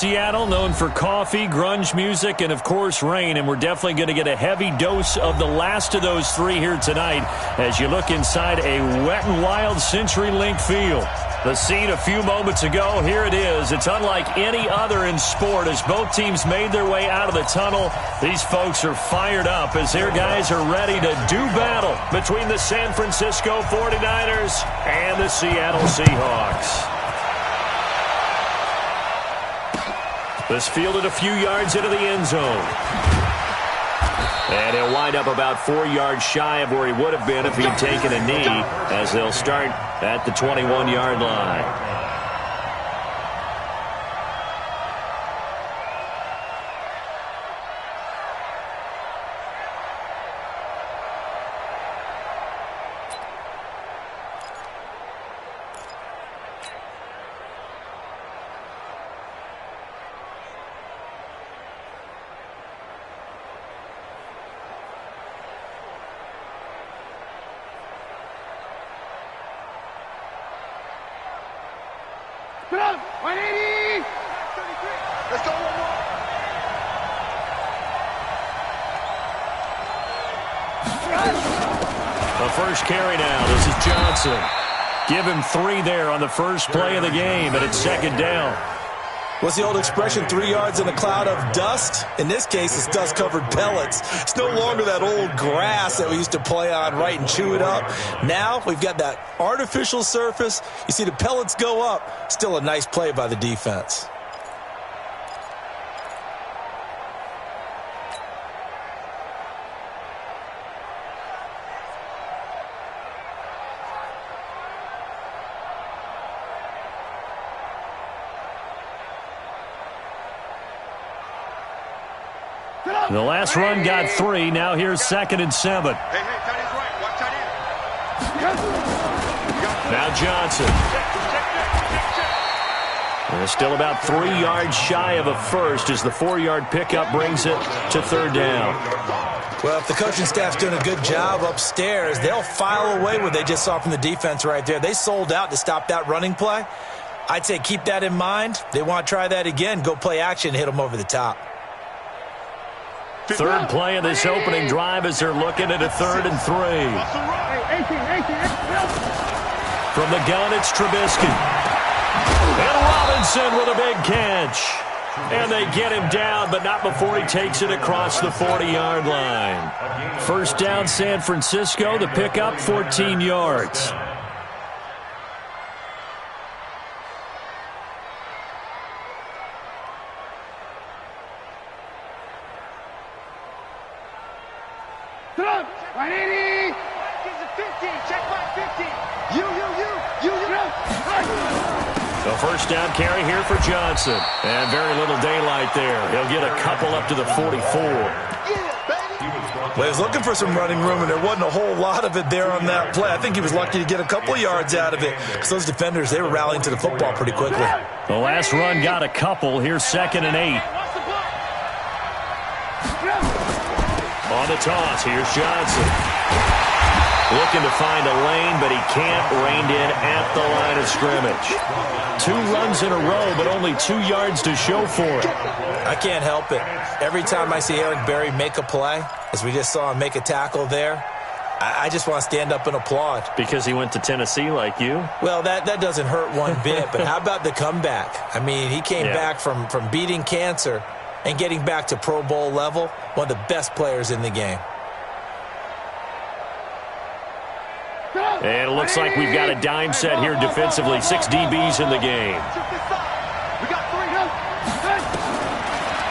Seattle, known for coffee, grunge music, and, of course, rain. And we're definitely going to get a heavy dose of the last of those three here tonight as you look inside a Wet n Wild CenturyLink field. The scene a few moments ago, here it is. It's unlike any other in sport as both teams made their way out of the tunnel. These folks are fired up as their guys are ready to do battle between the San Francisco 49ers and the Seattle Seahawks. This fielded a few yards into the end zone. And he'll wind up about 4 yards shy of where he would have been if he'd taken a knee, as they'll start at the 21-yard line. Put up! 180! 33. Let's go one more. The first carry now. This is Johnson. Give him 3 there on the first play of the game, and it's second down. What's the old expression, 3 yards in a cloud of dust? In this case, it's dust-covered pellets. It's no longer that old grass that we used to play on, right, and chew it up. Now we've got that artificial surface. You see the pellets go up. Still a nice play by the defense. The last run got 3. Now here's 2nd and 7. Hey, tight end's right. Watch tight end. Now Johnson. And it's still about 3 yards shy of a first as the 4-yard pickup brings it to 3rd down. Well, if the coaching staff's doing a good job upstairs, they'll file away what they just saw from the defense right there. They sold out to stop that running play. I'd say keep that in mind. They want to try that again. Go play action, hit them over the top. Third play of this opening drive as they're looking at a 3rd and 3. From the gun, it's Trubisky. And Robinson with a big catch. And they get him down, but not before he takes it across the 40-yard line. First down, San Francisco. The pickup, 14 yards. Put up! 180! He's a 15. Check back 15. You. The first down carry here for Johnson. And very little daylight there. He'll get a couple up to the 44. Well, he was looking for some running room, and there wasn't a whole lot of it there on that play. I think he was lucky to get a couple of yards out of it because those defenders, they were rallying to the football pretty quickly. The last run got a couple. Here's 2nd and 8. On the toss, here's Johnson. Looking to find a lane, but he can't. Reined in at the line of scrimmage. 2 runs in a row, but only 2 yards to show for it. I can't help it. Every time I see Eric Berry make a play, as we just saw him make a tackle there, I just want to stand up and applaud. Because he went to Tennessee like you? Well, that doesn't hurt one bit, but how about the comeback? I mean, he came back from beating cancer and getting back to Pro Bowl level, one of the best players in the game. And it looks like we've got a dime set here defensively. 6 DBs in the game.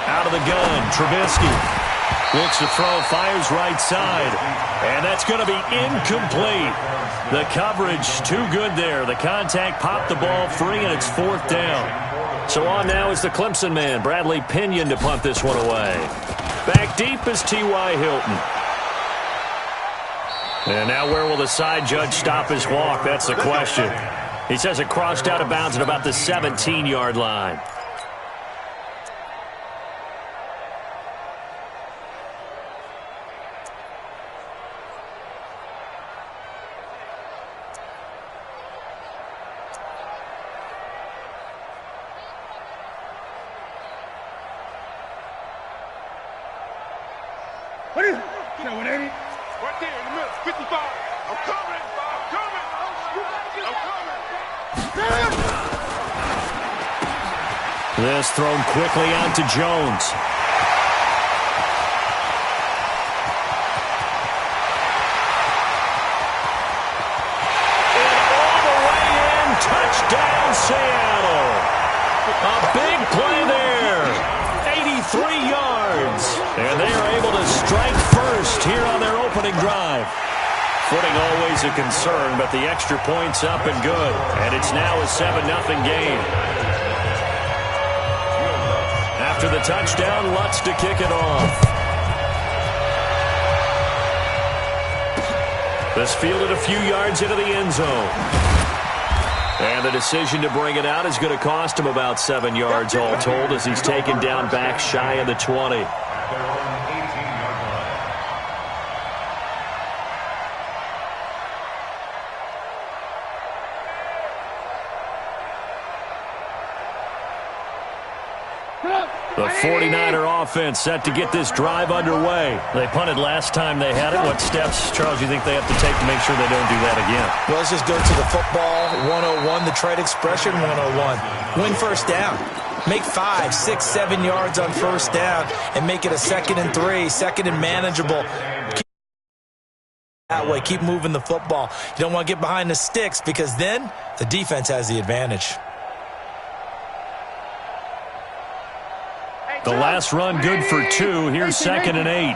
Out of the gun, Trubisky. Looks to throw, fires right side. And that's going to be incomplete. The coverage too good there. The contact popped the ball free, and it's 4th down. So on now is the Clemson man, Bradley Pinion, to punt this one away. Back deep is T.Y. Hilton. And now where will the side judge stop his walk? That's the question. He says it crossed out of bounds at about the 17-yard line. What is it? 180? Right there in the middle. 55. I'm coming. I'm coming. I'm coming. This thrown quickly out to Jones. And all the way in. Touchdown, Seattle. A big play there. 83 yards. And they are able to strike first here on their opening drive. Footing always a concern, but the extra point's up and good. And it's now a 7-0 game. After the touchdown, Lutz to kick it off. This fielded a few yards into the end zone. And the decision to bring it out is going to cost him about 7 yards all told as he's taken down back shy of the 20. The 49er offense set to get this drive underway. They punted last time they had it. What steps, Charles, do you think they have to take to make sure they don't do that again? Well, let's just go to the football 101, the trade expression 101. Win first down. Make 5, 6, 7 yards on first down and make it a 2nd and 3, 2nd and manageable. That way, keep moving the football. You don't want to get behind the sticks because then the defense has the advantage. The last run good for 2. Here's 2nd and 8.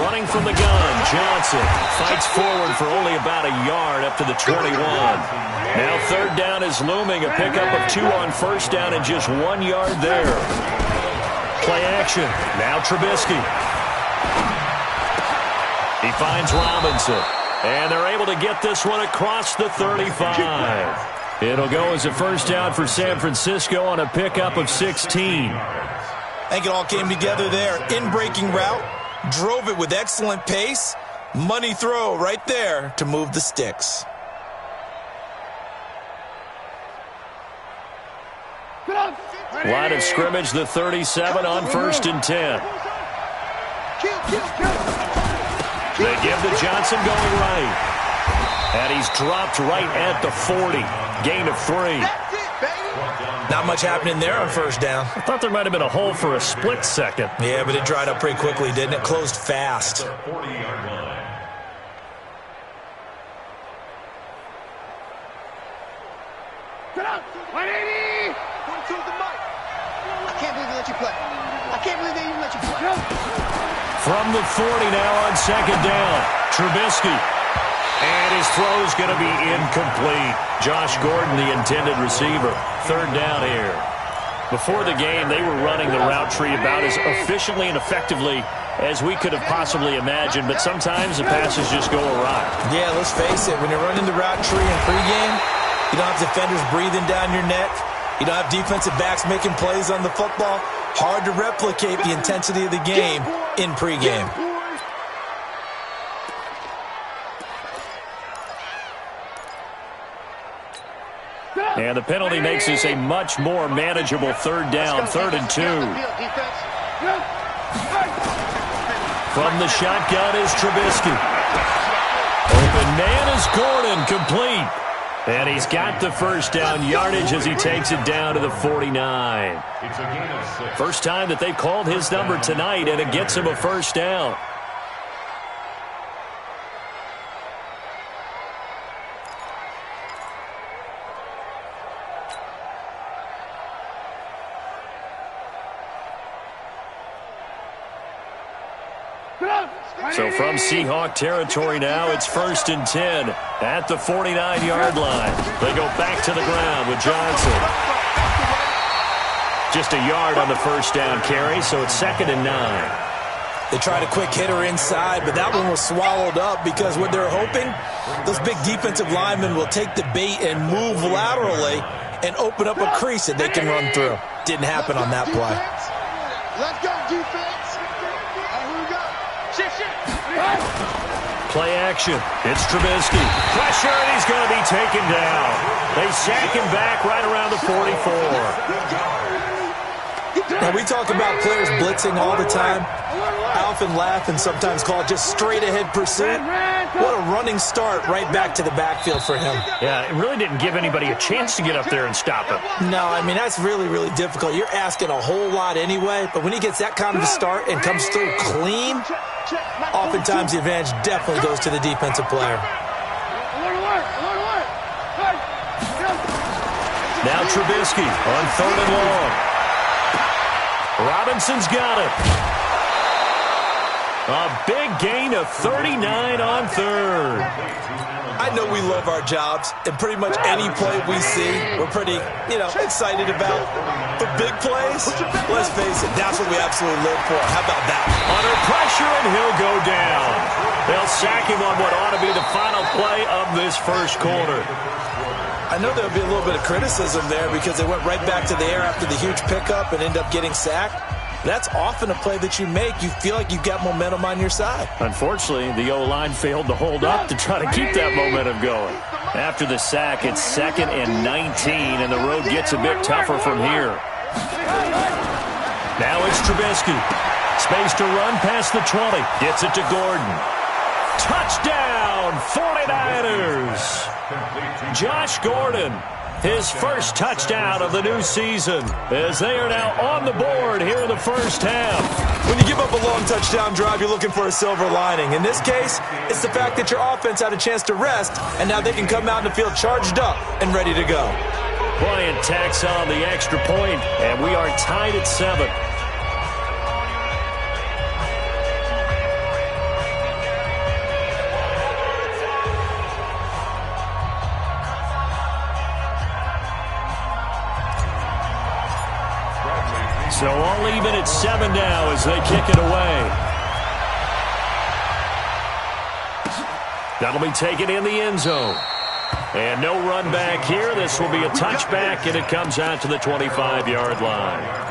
Running from the gun, Johnson fights forward for only about a yard up to the 21. Now 3rd down is looming. A pickup of 2 on first down and just 1 yard there. Play action. Now Trubisky. He finds Robinson. And they're able to get this one across the 35. It'll go as a first down for San Francisco on a pickup of 16. I think it all came together there. In-breaking route, drove it with excellent pace. Money throw right there to move the sticks. Line of scrimmage, the 37 on 1st and 10. They give to Johnson going right. And he's dropped right at the 40. Gain of 3. Not much happening there on first down. I thought there might have been a hole for a split second. Yeah, but it dried up pretty quickly, didn't it? Closed fast. Get up! 180! 22 the mic. I can't believe they let you play. I can't believe they even let you play. From the 40 now on 2nd down. Trubisky. And his throw's going to be incomplete. Josh Gordon, the intended receiver. 3rd down here. Before the game, they were running the route tree about as efficiently and effectively as we could have possibly imagined, but sometimes the passes just go awry. Yeah, let's face it. When you're running the route tree in pregame, you don't have defenders breathing down your neck. You don't have defensive backs making plays on the football. Hard to replicate the intensity of the game in pregame. And the penalty makes this a much more manageable 3rd down, 3rd and 2. From the shotgun is Trubisky. Open man is Gordon, complete. And he's got the first down yardage as he takes it down to the 49. First time that they've called his number tonight, and it gets him a first down. So from Seahawk territory now, it's 1st and 10 at the 49-yard line. They go back to the ground with Johnson. Just a yard on the first down carry, so it's 2nd and 9. They tried a quick hitter inside, but that one was swallowed up because what they're hoping, those big defensive linemen will take the bait and move laterally and open up a crease that they can run through. Didn't happen on that play. Let's go, defense. Play action. It's Trubisky. Pressure, and he's going to be taken down. They sack him back right around the 44. Now, we talk about players blitzing all the time. I often laugh and sometimes call it just straight-ahead pursuit. What a running start right back to the backfield for him. Yeah, it really didn't give anybody a chance to get up there and stop him. No, I mean, that's really, really difficult. You're asking a whole lot anyway, but when he gets that kind of a start and comes through clean, oftentimes the advantage definitely goes to the defensive player. Now Trubisky on 3rd and long. Robinson's got it. A big gain of 39 on 3rd. I know we love our jobs, and pretty much any play we see, we're pretty, excited about. But big plays, let's face it, that's what we absolutely live for. How about that? Under pressure, and he'll go down. They'll sack him on what ought to be the final play of this first quarter. I know there'll be a little bit of criticism there because they went right back to the air after the huge pickup and end up getting sacked. That's often a play that you make. You feel like you've got momentum on your side. Unfortunately, the O-line failed to hold up to try to keep that momentum going. After the sack, it's 2nd and 19, and the road gets a bit tougher from here. Now it's Trubisky. Space to run past the 20. Gets it to Gordon. Touchdown, 49ers! Josh Gordon, his first touchdown of the new season, as they are now on the board here in the first half. When you give up a long touchdown drive, you're looking for a silver lining. In this case, it's the fact that your offense had a chance to rest, and now they can come out in the field charged up and ready to go. Bryant tacks on the extra point, and we are tied at 7. So all even at 7 now as they kick it away. That'll be taken in the end zone. And no run back here. This will be a touchback, and it comes out to the 25-yard line.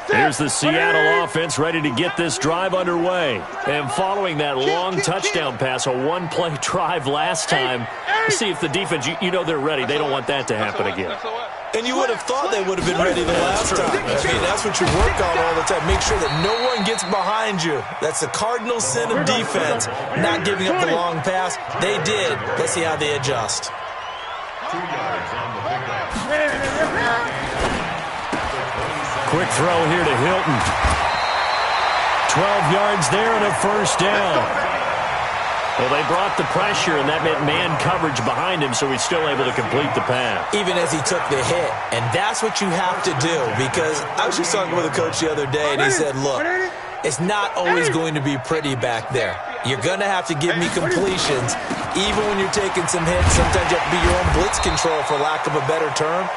Here's the Seattle offense ready to get this drive underway. And following that long touchdown pass, a one-play drive last time, see if the defense, they're ready. They don't want that to happen again. And you would have thought they would have been ready the last time. I mean, that's what you work on all the time. Make sure that no one gets behind you. That's the cardinal sin of defense, not giving up the long pass. They did. Let's see how they adjust. 2 yards on the pickup. Quick throw here to Hilton. 12 yards there and a first down. Well, they brought the pressure, and that meant man coverage behind him, so he's still able to complete the pass. Even as he took the hit. And that's what you have to do, because I was just talking with a coach the other day, and he said, look, it's not always going to be pretty back there. You're going to have to give me completions. Even when you're taking some hits, sometimes you have to be your own blitz control, for lack of a better term.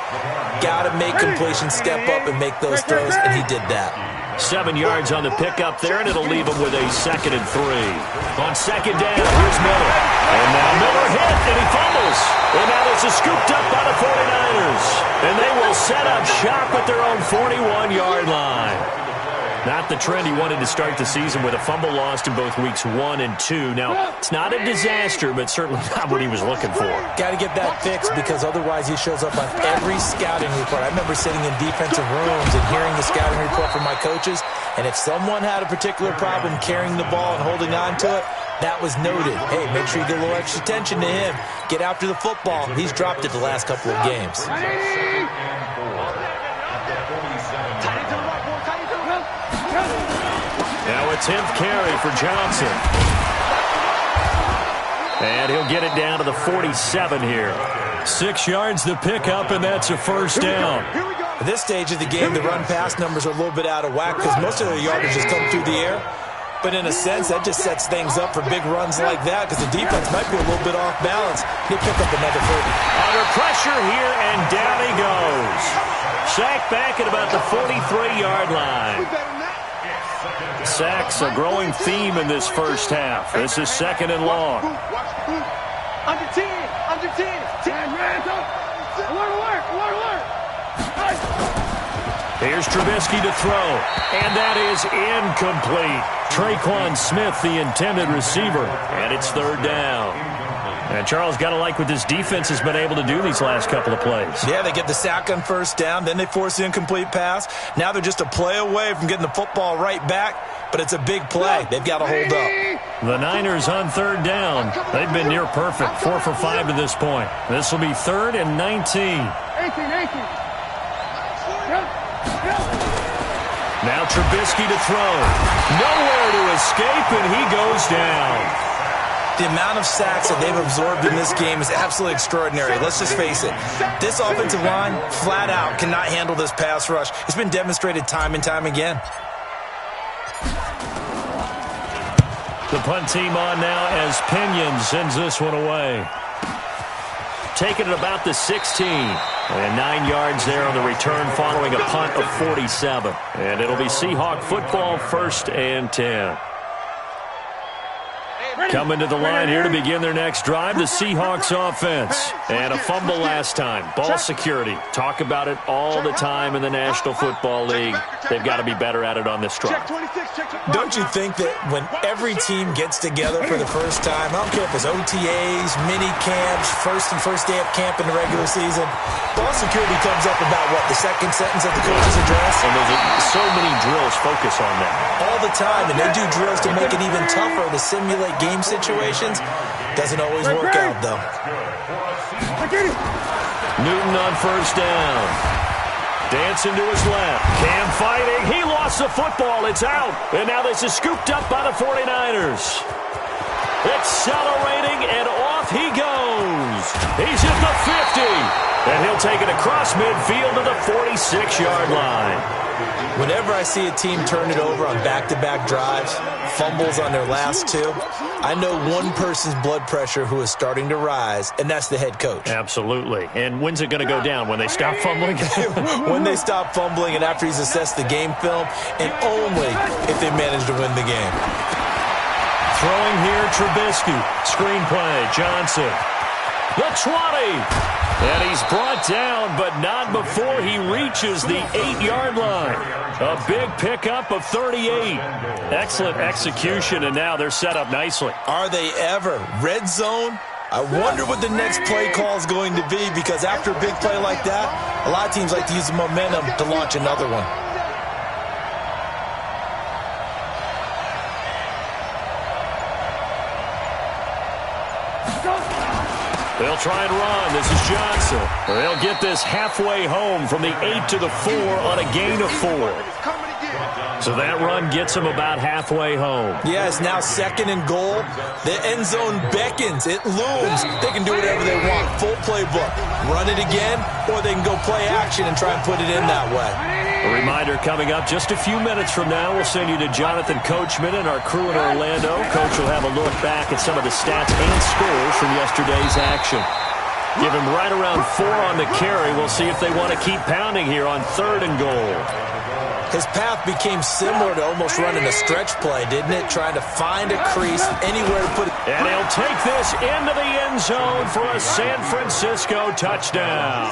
Got to make completions, step up, and make those throws, and he did that. 7 yards on the pickup there, and it'll leave him with a 2nd and 3. On 2nd down, here's Miller. And now Miller hit, and he fumbles. And now this is scooped up by the 49ers. And they will set up shop at their own 41-yard line. Not the trend he wanted to start the season, with a fumble lost in both weeks 1 and 2. Now, it's not a disaster, but certainly not what he was looking for. Got to get that fixed, because otherwise he shows up on every scouting report. I remember sitting in defensive rooms and hearing the scouting report from my coaches, and if someone had a particular problem carrying the ball and holding on to it, that was noted. Hey, make sure you get a little extra attention to him. Get after the football. He's dropped it the last couple of games. Now a 10th carry for Johnson. And he'll get it down to the 47 here. 6 yards to pick up, and that's a first down. At this stage of the game, the run-pass numbers are a little bit out of whack because most of the yardage has come through the air. But in a sense, that just sets things up for big runs like that, because the defense might be a little bit off balance. He'll pick up another 30. Under pressure here, and down he goes. Sacked back at about the 43-yard line. Sacks a growing theme in this first half. This is 2nd and long. Under 10, under 10. 10, alert. Here's Trubisky to throw, and that is incomplete. Traquan Smith, the intended receiver, and it's 3rd down. And Charles, got to like what this defense has been able to do these last couple of plays. Yeah, they get the sack on first down, then they force the incomplete pass. Now they're just a play away from getting the football right back, but it's a big play. They've got to hold up. The Niners on third down. They've been near perfect, 4 for 5 to this point. This will be 3rd and 19. Now Trubisky to throw. Nowhere to escape, and he goes down. The amount of sacks that they've absorbed in this game is absolutely extraordinary. Let's just face it. This offensive line, flat out, cannot handle this pass rush. It's been demonstrated time and time again. The punt team on now as Pinion sends this one away. Taking it about the 16. And 9 yards there on the return following a punt of 47. And it'll be Seahawk football, 1st and 10. Coming to the line here to begin their next drive, the Seahawks offense. And a fumble last time. Ball security. Talk about it all the time in the National Football League. They've got to be better at it on this drive. Don't you think that when every team gets together for the first time, I don't care if it's OTAs, mini camps, first day of camp in the regular season, ball security comes up about what, the second sentence of the coach's address? And there's so many drills focus on that. All the time, and they do drills to make it even tougher to simulate game situations. Doesn't always work out, though. Newton on first down. Dancing to his left. Cam fighting. He lost the football. It's out. And now this is scooped up by the 49ers. Accelerating, and off he goes. He's at the 50. And he'll take it across midfield to the 46-yard line. Whenever I see a team turn it over on back-to-back drives, fumbles on their last 2, I know one person's blood pressure who is starting to rise, and that's the head coach. Absolutely. And when's it going to go down? When they stop fumbling? When they stop fumbling and after he's assessed the game film, and only if they manage to win the game. Throwing here, Trubisky. Screenplay, Johnson. The 20. And he's brought down, but not before he reaches the 8-yard line. A big pickup of 38. Excellent execution, and now they're set up nicely. Are they ever? Red zone? I wonder what the next play call is going to be, because after a big play like that, a lot of teams like to use the momentum to launch another one. They'll try and run. This is Johnson. They'll get this halfway home from the 8 to the 4 on a gain of 4. So that run gets them about halfway home. Yeah, it's now 2nd and goal. The end zone beckons. It looms. They can do whatever they want. Full playbook. Run it again, or they can go play action and try and put it in that way. A reminder coming up just a few minutes from now. We'll send you to Jonathan Coachman and our crew in Orlando. Coach will have a look back at some of the stats and scores from yesterday's action. Give him right around 4 on the carry. We'll see if they want to keep pounding here on 3rd and goal. His path became similar to almost running a stretch play, didn't it? Trying to find a crease, anywhere to put it. And he'll take this into the end zone for a San Francisco touchdown.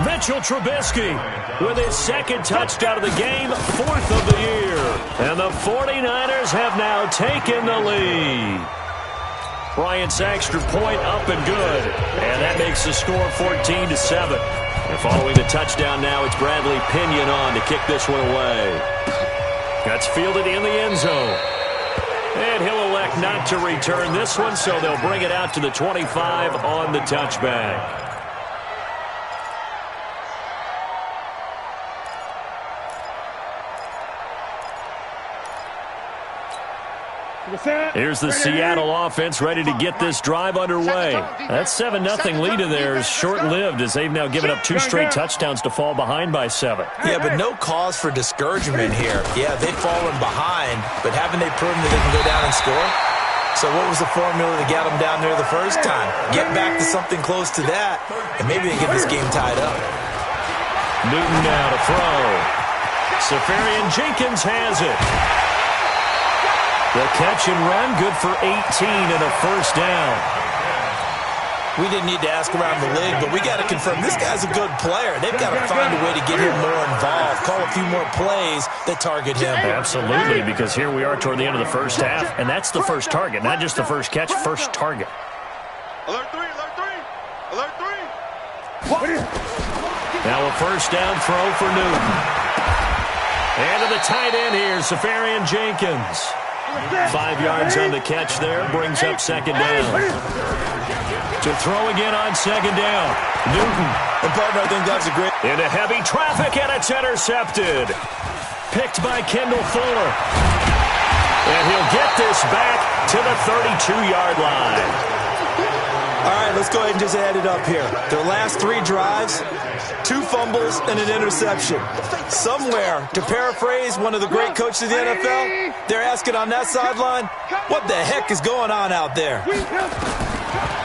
Mitchell Trubisky with his 2nd touchdown of the game, 4th of the year. And the 49ers have now taken the lead. Bryant's extra point up and good. And that makes the score 14-7. And following the touchdown now, it's Bradley Pinion on to kick this one away. That's fielded in the end zone. And he'll elect not to return this one, so they'll bring it out to the 25 on the touchback. Here's the Seattle offense ready to get this drive underway. That 7-0 lead of theirs short-lived as they've now given up 2 straight touchdowns to fall behind by 7. Yeah, but no cause for discouragement here. Yeah, they've fallen behind, but haven't they proven that they can go down and score? So what was the formula that got them down there the first time? Get back to something close to that, and maybe they get this game tied up. Newton now to throw. Safarian Jenkins has it. The catch and run, good for 18 and a first down. We didn't need to ask around the league, but we got to confirm this guy's a good player. They've got to find a way to get him more involved, call a few more plays that target him. Absolutely, because here we are toward the end of the first half, and that's the first target, not just the first catch, first target. Alert 3, alert 3. Alert 3. Now a first down throw for Newton. And to the tight end here, Safarian Jenkins. 5 yards on the catch there, brings up second down. To throw again on second down, Newton. And partner, I think that's a great... Into heavy traffic, and it's intercepted. Picked by Kendall Fuller. And he'll get this back to the 32-yard line. All right, let's go ahead and just add it up here. Their last 3 drives, 2 fumbles and an interception. Somewhere, to paraphrase one of the great coaches of the NFL, they're asking on that sideline, what the heck is going on out there?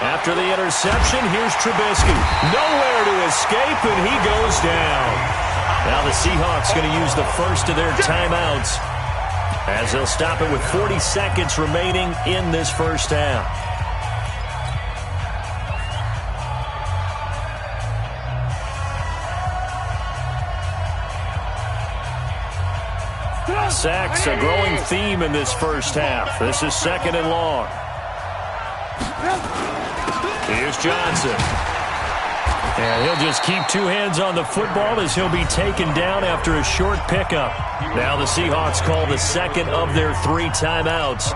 After the interception, here's Trubisky. Nowhere to escape, and he goes down. Now the Seahawks going to use the first of their timeouts as they'll stop it with 40 seconds remaining in this first half. Sacks, a growing theme in this first half. This is second and long. Here's Johnson. And he'll just keep 2 hands on the football as he'll be taken down after a short pickup. Now the Seahawks call the second of their 3 timeouts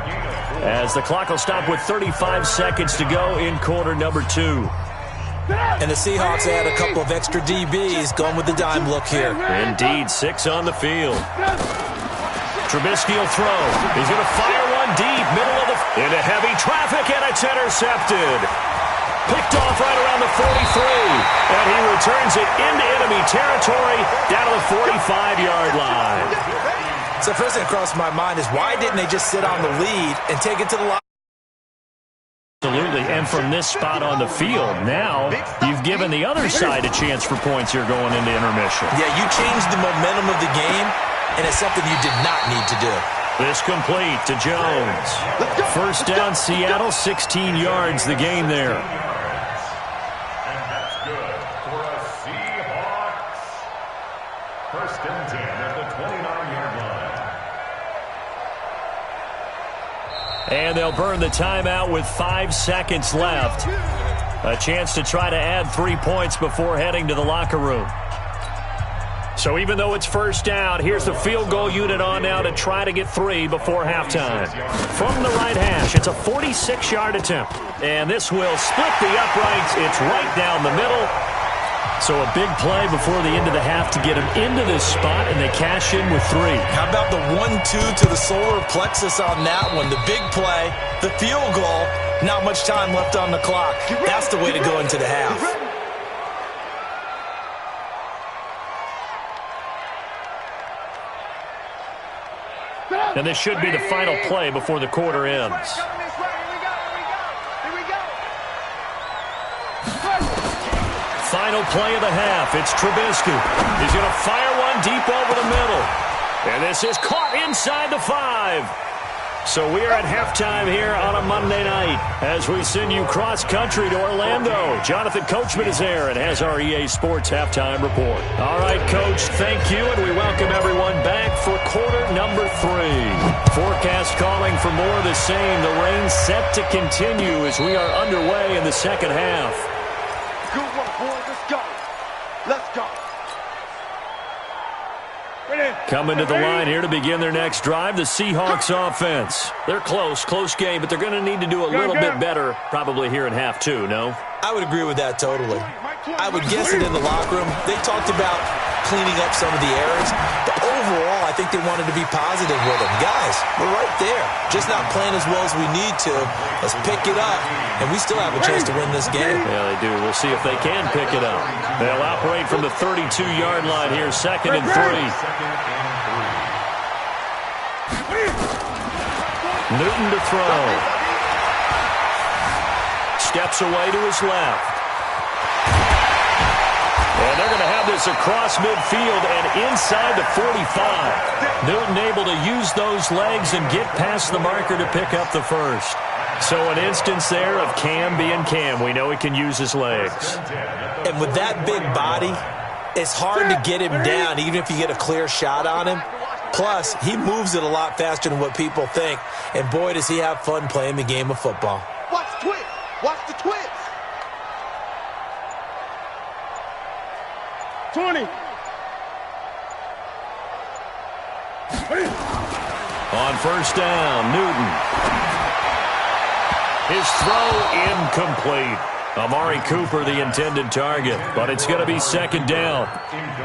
as the clock will stop with 35 seconds to go in quarter number 2. And the Seahawks add a couple of extra DBs going with the dime look here. Indeed, 6 on the field. Trubisky will throw. He's going to fire one deep, middle of the... Into heavy traffic, and it's intercepted. Picked off right around the 43. And he returns it into enemy territory down to the 45-yard line. So first thing that crossed my mind is why didn't they just sit on the lead and take it to the line? Absolutely, and from this spot on the field, now you've given the other side a chance for points here going into intermission. Yeah, you changed the momentum of the game, and it's something you did not need to do. This complete to Jones. First down, Seattle, 16 yards the gain there. And that's good for a Seahawks. First and 10 at the 29-yard line. And they'll burn the timeout with 5 seconds left. A chance to try to add 3 points before heading to the locker room. So even though it's first down, here's the field goal unit on now to try to get 3 before halftime. From the right hash, it's a 46-yard attempt. And this will split the uprights. It's right down the middle. So a big play before the end of the half to get him into this spot, and they cash in with 3. How about the 1-2 to the solar plexus on that one? The big play, the field goal, not much time left on the clock. That's the way to go into the half. And this should be the final play before the quarter ends. Final play of the half. It's Trubisky. He's going to fire one deep over the middle. And this is caught inside the 5. So we are at halftime here on a Monday night as we send you cross-country to Orlando. Jonathan Coachman is there and has our EA Sports halftime report. All right, Coach, thank you, and we welcome everyone back for quarter number 3. Forecast calling for more of the same. The rain set to continue as we are underway in the second half. Good work, boys. Let's go. Let's go. Coming to the line here to begin their next drive, the Seahawks offense. They're close game, but they're going to need to do a little bit better probably here in half 2, no? I would agree with that totally. I would guess it in the locker room. They talked about cleaning up some of the errors, but overall, I think they wanted to be positive with them. Guys, we're right there. Just not playing as well as we need to. Let's pick it up, and we still have a chance to win this game. Yeah, they do. We'll see if they can pick it up. They'll operate from the 32-yard line here, 2nd and 3. Newton to throw. Steps away to his left. And they're going to have this across midfield and inside the 45. Newton able to use those legs and get past the marker to pick up the first. So an instance there of Cam being Cam. We know he can use his legs. And with that big body, it's hard to get him down even if you get a clear shot on him. Plus, he moves it a lot faster than what people think. And boy, does he have fun playing the game of football. Watch the twist. Watch the twist. 20. On first down, Newton. His throw incomplete. Amari Cooper, the intended target, but it's going to be second down.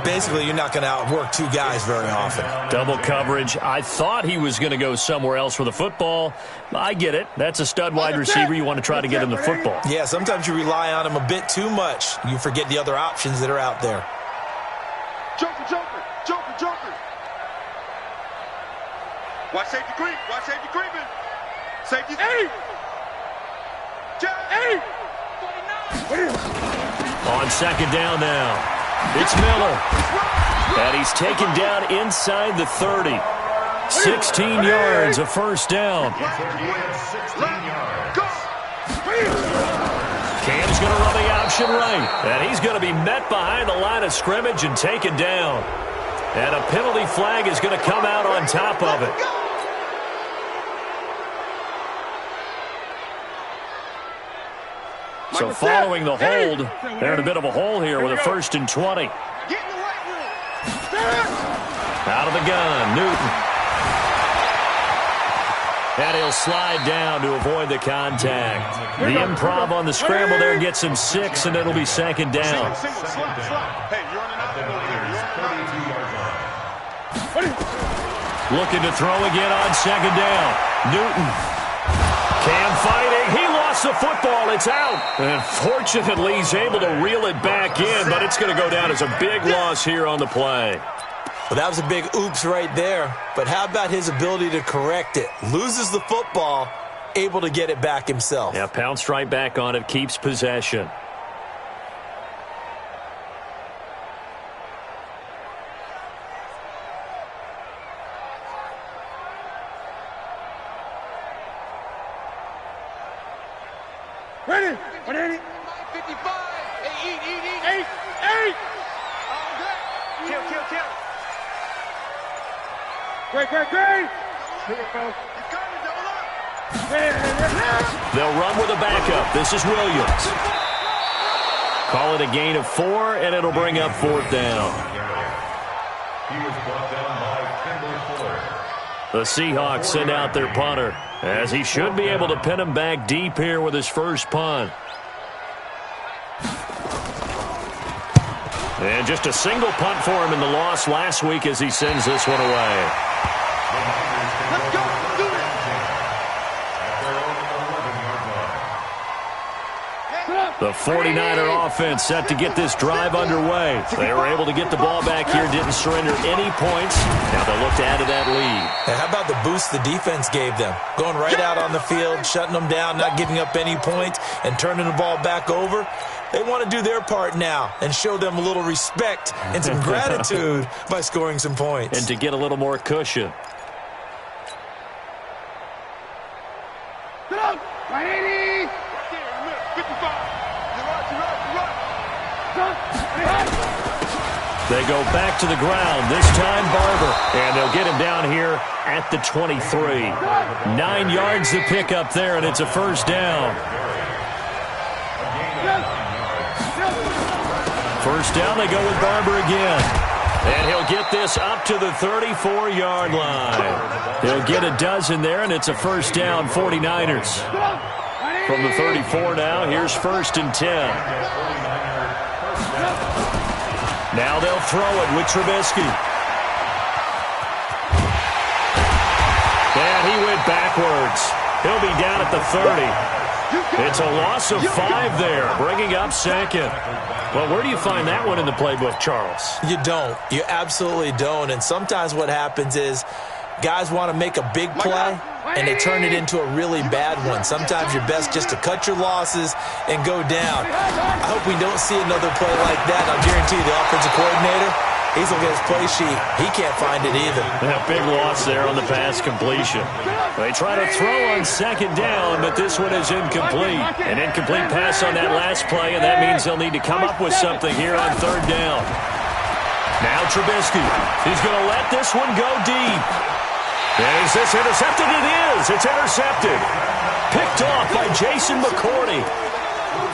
Basically, you're not going to outwork two guys very often. Double coverage. I thought he was going to go somewhere else for the football. I get it. That's a stud wide receiver. You want to try to get him the football. Yeah, sometimes you rely on him a bit too much. You forget the other options that are out there. Joker, joker, joker, joker. Watch safety creep. Watch safety creeping. Safety. Hey! Hey! On second down now, it's Miller. And he's taken down inside the 30. 16 yards, a first down. Cam's going to run the option right. And he's going to be met behind the line of scrimmage and taken down. And a penalty flag is going to come out on top of it. So following the hold, they're in a bit of a hole here with a 1st and 20. Out of the gun, Newton. And he'll slide down to avoid the contact. The improv on the scramble there gets him 6, and it'll be second down. Looking to throw again on second down. Newton. Cam fighting. He lost the football. It's out. And fortunately, he's able to reel it back in, but it's going to go down as a big loss here on the play. Well, that was a big oops right there. But how about his ability to correct it? Loses the football, able to get it back himself. Yeah, pounced right back on it, keeps possession. Ready? 180. 55. Hey, eat. 8. Kill. Great. They'll run with a backup. This is Williams. Call it a gain of 4, and it'll bring up 4th down. He was brought down by Kendall Ford. The Seahawks send out their punter, as he should be able to pin him back deep here with his first punt. And just a single punt for him in the loss last week as he sends this one away. Let's go. Do it. The 49er offense set to get this drive underway. They were able to get the ball back here, didn't surrender any points. Now they'll look to add to that lead. And how about the boost the defense gave them? Going right out on the field, shutting them down, not giving up any points, and turning the ball back over. They want to do their part now and show them a little respect and some gratitude by scoring some points. And to get a little more cushion. Get up. 180. 55. They go back to the ground, this time Barber. And they'll get him down here at the 23. 9 yards to pick up there, and it's a first down. First down, they go with Barber again. And he'll get this up to the 34-yard line. He'll get a dozen there, and it's a first down, 49ers. From the 34 now, here's 1st and 10. Now they'll throw it with Trubisky. And he went backwards. He'll be down at the 30. It's a loss of 5 there, bringing up second. Well, where do you find that one in the playbook, Charles? You don't. You absolutely don't. And sometimes what happens is guys want to make a big play, and they turn it into a really bad one. Sometimes you're best just to cut your losses and go down. I hope we don't see another play like that. I'll guarantee you the offensive coordinator, he's looking at his play sheet. He can't find it either. A big loss there on the pass completion. They try to throw on second down, but this one is incomplete. An incomplete pass on that last play, and that means they'll need to come up with something here on 3rd down. Now Trubisky. He's going to let this one go deep. And is this intercepted? It is. It's intercepted. Picked off by Jason McCourty.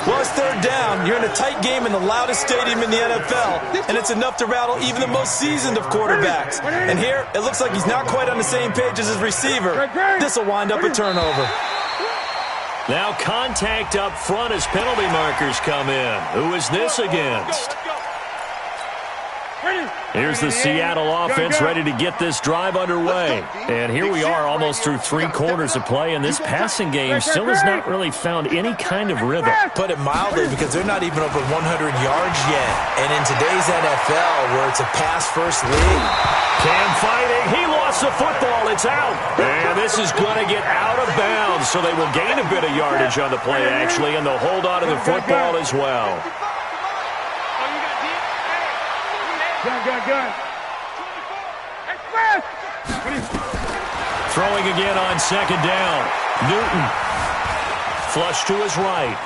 Well, it's third down. You're in a tight game in the loudest stadium in the NFL, and it's enough to rattle even the most seasoned of quarterbacks. And here, it looks like he's not quite on the same page as his receiver. This will wind up a turnover. Now contact up front as penalty markers come in. Who is this against? Here's the Seattle offense ready to get this drive underway. And here we are almost through 3 quarters of play, and this passing game still has not really found any kind of rhythm. Put it mildly, because they're not even over 100 yards yet. And in today's NFL, where it's a pass-first league. Cam fighting. He lost the football. It's out. And this is going to get out of bounds, so they will gain a bit of yardage on the play, actually, and they'll hold on to the football as well. Gun. Throwing again on second down. Newton. Flush to his right.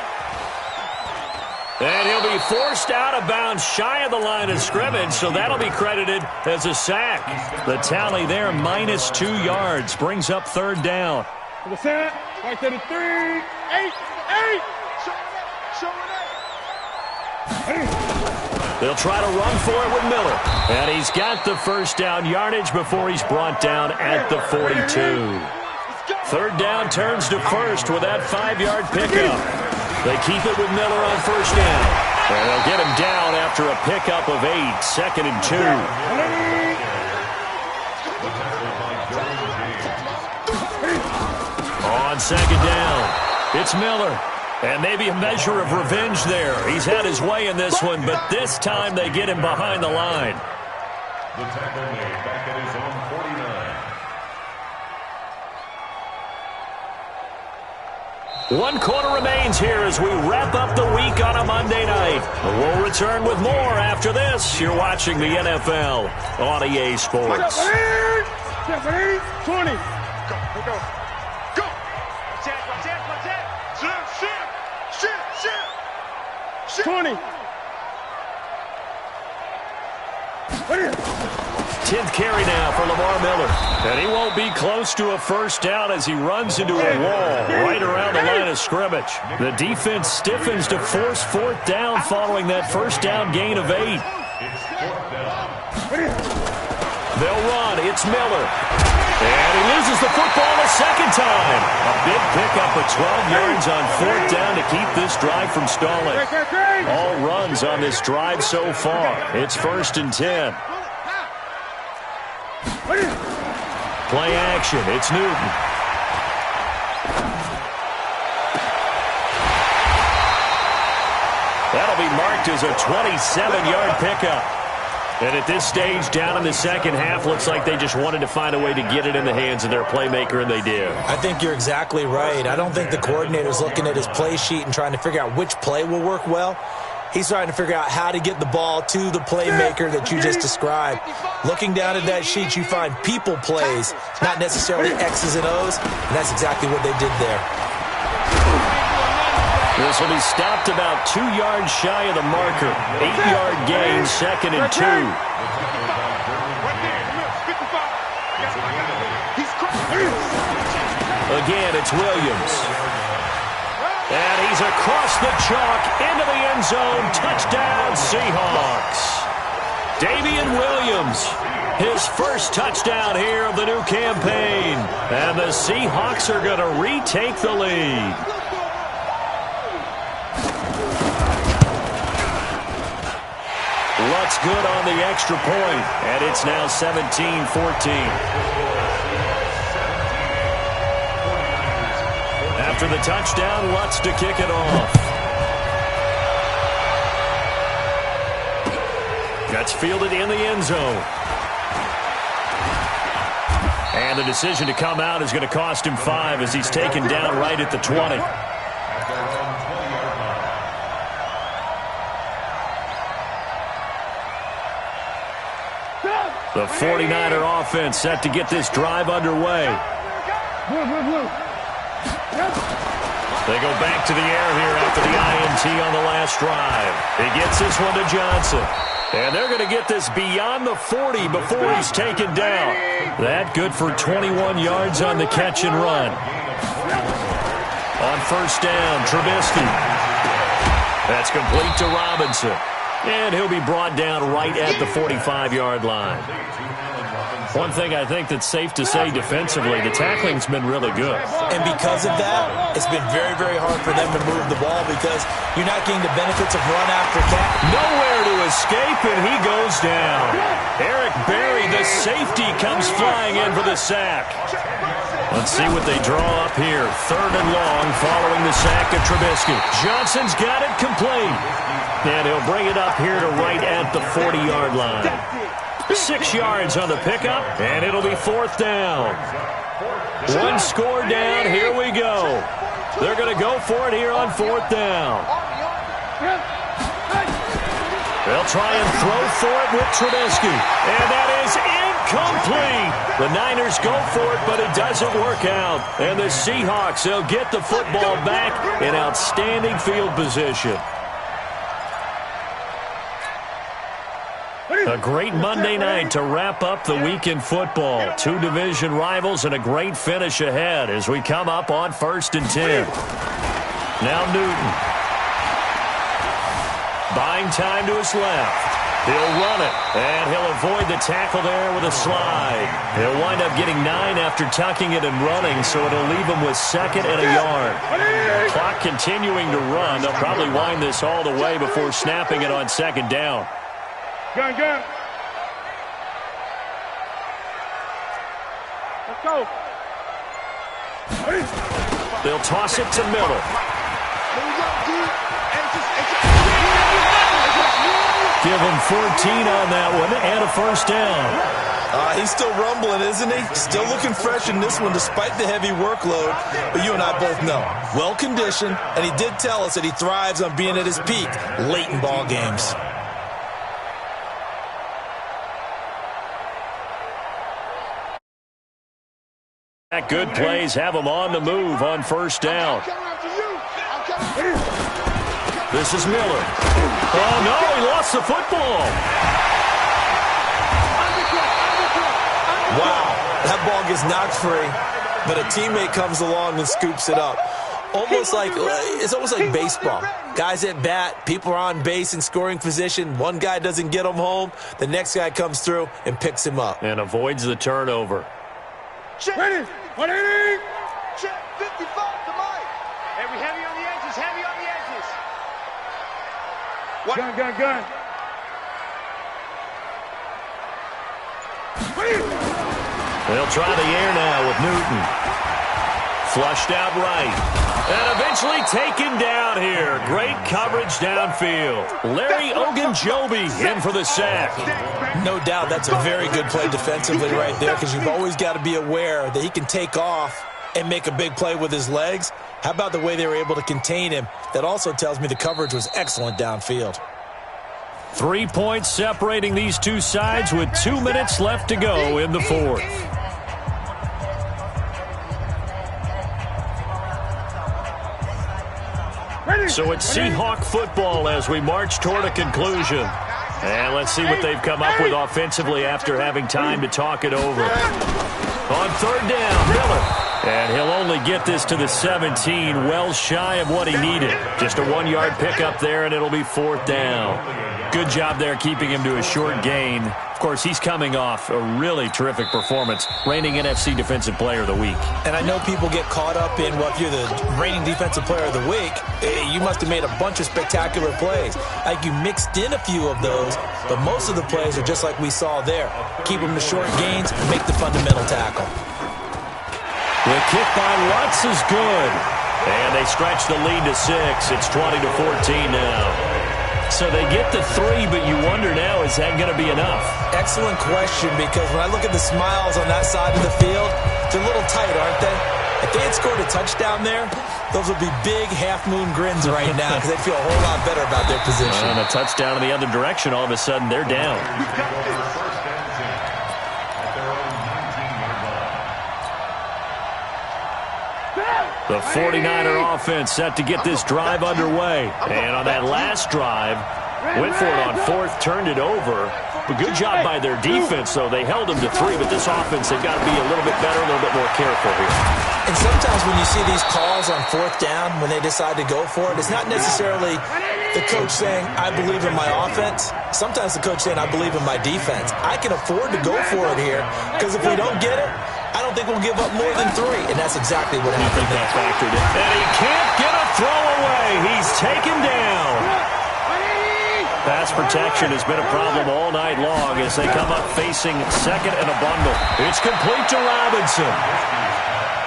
And he'll be forced out of bounds shy of the line of scrimmage, so that'll be credited as a sack. The tally there, -2 yards, brings up third down. To the set. Right to the 3. 8. They'll try to run for it with Miller. And he's got the first down yardage before he's brought down at the 42. Third down turns to first with that 5-yard pickup. They keep it with Miller on first down. And they'll get him down after a pickup of 8, 2nd and 2. On second down, it's Miller. And maybe a measure of revenge there. He's had his way in this one, but this time they get him behind the line. The tackle made back at his own 49. 1 quarter remains here as we wrap up the week on a Monday night. We'll return with more after this. You're watching the NFL on EA Sports. 20. Go. 20. 10th carry now for Lamar Miller. And he won't be close to a first down as he runs into a wall right around the line of scrimmage. The defense stiffens to force 4th down following that first down gain of 8. They'll run. It's Miller. And he loses the football a second time. A big pickup of 12 yards on 4th down to keep this drive from stalling. All runs on this drive so far. It's 1st and 10. Play action. It's Newton. That'll be marked as a 27-yard pickup. And at this stage, down in the second half, looks like they just wanted to find a way to get it in the hands of their playmaker, and they did. I think you're exactly right. I don't think the coordinator's looking at his play sheet and trying to figure out which play will work well. He's trying to figure out how to get the ball to the playmaker that you just described. Looking down at that sheet, you find people plays, not necessarily X's and O's, and that's exactly what they did there. This will be stopped about 2 yards shy of the marker. 8-yard gain, 2nd and 2. Again, it's Williams. And he's across the chalk into the end zone. Touchdown, Seahawks. Damian Williams, his first touchdown here of the new campaign. And the Seahawks are going to retake the lead. Lutz good on the extra point, and it's now 17-14. After the touchdown, Lutz to kick it off. That's fielded in the end zone. And the decision to come out is going to cost him 5 as he's taken down right at the 20. The 49er offense set to get this drive underway. They go back to the air here after the INT on the last drive. He gets this one to Johnson. And they're going to get this beyond the 40 before he's taken down. That good for 21 yards on the catch and run. On first down, Trubisky. That's complete to Robinson. And he'll be brought down right at the 45-yard line. One thing I think that's safe to say defensively, the tackling's been really good. And because of that, it's been very, very hard for them to move the ball because you're not getting the benefits of run after catch. Nowhere to escape, and he goes down. Eric Berry, the safety, comes flying in for the sack. Let's see what they draw up here. 3rd and long following the sack of Trubisky. Johnson's got it complete. And he'll bring it up here to right at the 40-yard line. 6 yards on the pickup, and it'll be 4th down. 1 score down. Here we go. They're going to go for it here on 4th down. They'll try and throw for it with Trubisky. And that is incomplete. The Niners go for it, but it doesn't work out. And the Seahawks, they'll get the football back in outstanding field position. A great Monday night to wrap up the week in football. 2 division rivals and a great finish ahead as we come up on 1st and 10. Now Newton. Buying time to his left. He'll run it, and he'll avoid the tackle there with a slide. He'll wind up getting 9 after tucking it and running, so it'll leave him with 2nd and a yard. Clock continuing to run. They'll probably wind this all the way before snapping it on 2nd down. Gun. Let's go. They'll toss it to Miller. Give him 14 on that one and a 1st down. He's still rumbling, isn't he? Still looking fresh in this one despite the heavy workload. But you and I both know, well-conditioned, and he did tell us that he thrives on being at his peak late in ball games. Good plays have him on the move on 1st down. This is Miller. Oh, no, he lost the football. Wow, that ball gets knocked free, but a teammate comes along and scoops it up. It's almost like baseball. Guys at bat, people are on base in scoring position. One guy doesn't get him home. The next guy comes through and picks him up. And avoids the turnover. Ready? 180. Check 55 to Mike. Every heavy on the edges, heavy on the edges. What? Gun. They'll try the air now with Newton. Flushed out right. And eventually taken down here. Great coverage downfield. Larry Ogunjobi in for the sack. No doubt that's a very good play defensively right there because you've always got to be aware that he can take off and make a big play with his legs. How about the way they were able to contain him? That also tells me the coverage was excellent downfield. 3 points separating these two sides with 2 minutes left to go in the 4th. So it's Seahawk football as we march toward a conclusion. And let's see what they've come up with offensively after having time to talk it over. On 3rd down, Miller. And he'll only get this to the 17, well shy of what he needed. Just a 1-yard pickup there, and it'll be 4th down. Good job there keeping him to a short gain. Of course, he's coming off a really terrific performance, reigning NFC Defensive Player of the Week. And I know people get caught up in, well, if you're the reigning Defensive Player of the Week, you must have made a bunch of spectacular plays. Like you mixed in a few of those, but most of the plays are just like we saw there. Keep them to short gains, make the fundamental tackle. The kick by Lutz is good. And they stretch the lead to 6. It's 20-14 now. So they get the 3, but you wonder now, is that going to be enough? Excellent question, because when I look at the smiles on that side of the field, they're a little tight, aren't they? If they had scored a touchdown there, those would be big half-moon grins right now because they'd feel a whole lot better about their position. And a touchdown in the other direction, all of a sudden they're down. The 49er offense set to get this drive underway. And on that last drive, Went for it on fourth, turned it over. But good job by their defense, though. They held them to 3, but this offense, they've got to be a little bit better, a little bit more careful here. And sometimes when you see these calls on fourth down, when they decide to go for it, it's not necessarily the coach saying, I believe in my offense. Sometimes the coach saying, I believe in my defense. I can afford to go for it here, because if we don't get it, I don't think we'll give up more than 3. And that's exactly what happened. I think that factored in. And he can't get a throw away. He's taken down. Pass protection has been a problem all night long as they come up facing second and a bundle. It's complete to Robinson.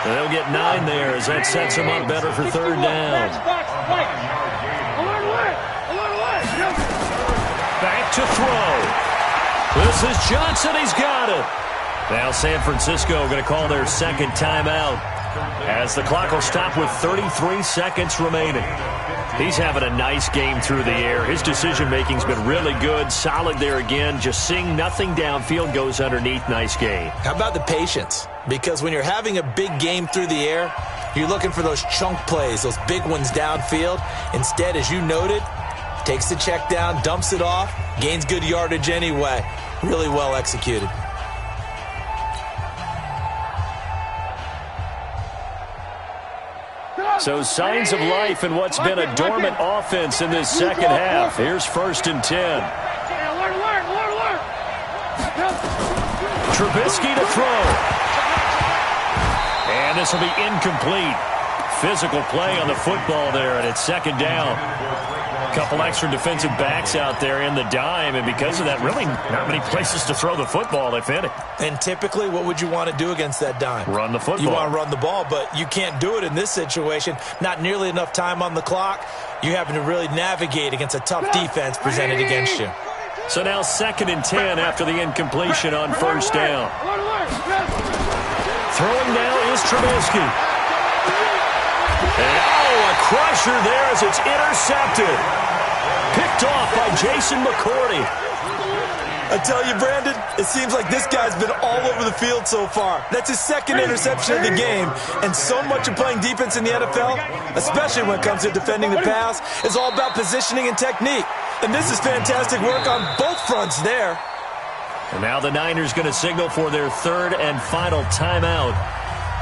They'll get 9 there as that sets them up better for third down. Back to throw. This is Johnson. He's got it. Now San Francisco going to call their second timeout as the clock will stop with 33 seconds remaining. He's having a nice game through the air. His decision-making's been really good. Solid there again. Just seeing nothing downfield, goes underneath. Nice game. How about the patience? Because when you're having a big game through the air, you're looking for those chunk plays, those big ones downfield. Instead, as you noted, takes the check down, dumps it off, gains good yardage anyway. Really well executed. So signs of life in what's been a dormant offense in this second half. Here's 1st and 10. Trubisky to throw. And this will be incomplete. Physical play on the football there, and it's second down. A couple extra defensive backs out there in the dime, and because of that, really not many places to throw the football, if any. And typically, what would you want to do against that dime? Run the football. You want to run the ball, but you can't do it in this situation. Not nearly enough time on the clock. You having to really navigate against a tough defense presented against you. So now 2nd and 10 after the incompletion on 1st down. Throwing now is Trubisky. And a crusher there as it's intercepted. Picked off by Jason McCourty. I tell you, Brandon, it seems like this guy's been all over the field so far. That's his 2nd interception of the game. And so much of playing defense in the NFL, especially when it comes to defending the pass, is all about positioning and technique. And this is fantastic work on both fronts there. And now the Niners going to signal for their 3rd and final timeout,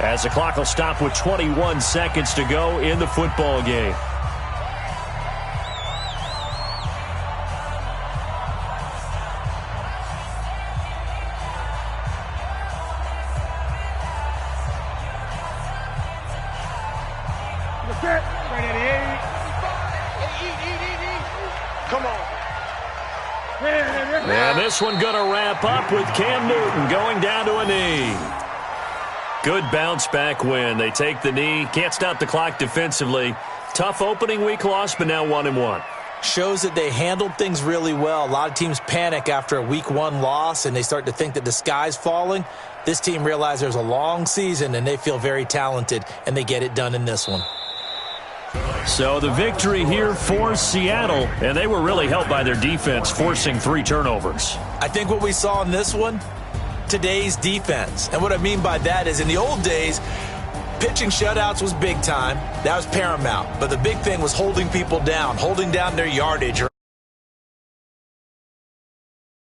as the clock will stop with 21 seconds to go in the football game. Come on. And this one going to wrap up with Cam Newton going down to a knee. Good bounce-back win. They take the knee. Can't stop the clock defensively. Tough opening week loss, but now 1-1. Shows that they handled things really well. A lot of teams panic after a week 1 loss, and they start to think that the sky's falling. This team realizes there's a long season, and they feel very talented, and they get it done in this one. So the victory here for Seattle, and they were really helped by their defense, forcing 3 turnovers. I think what we saw in this one, today's defense. And what I mean by that is in the old days, pitching shutouts was big time. That was paramount. But the big thing was holding people down, holding down their yardage.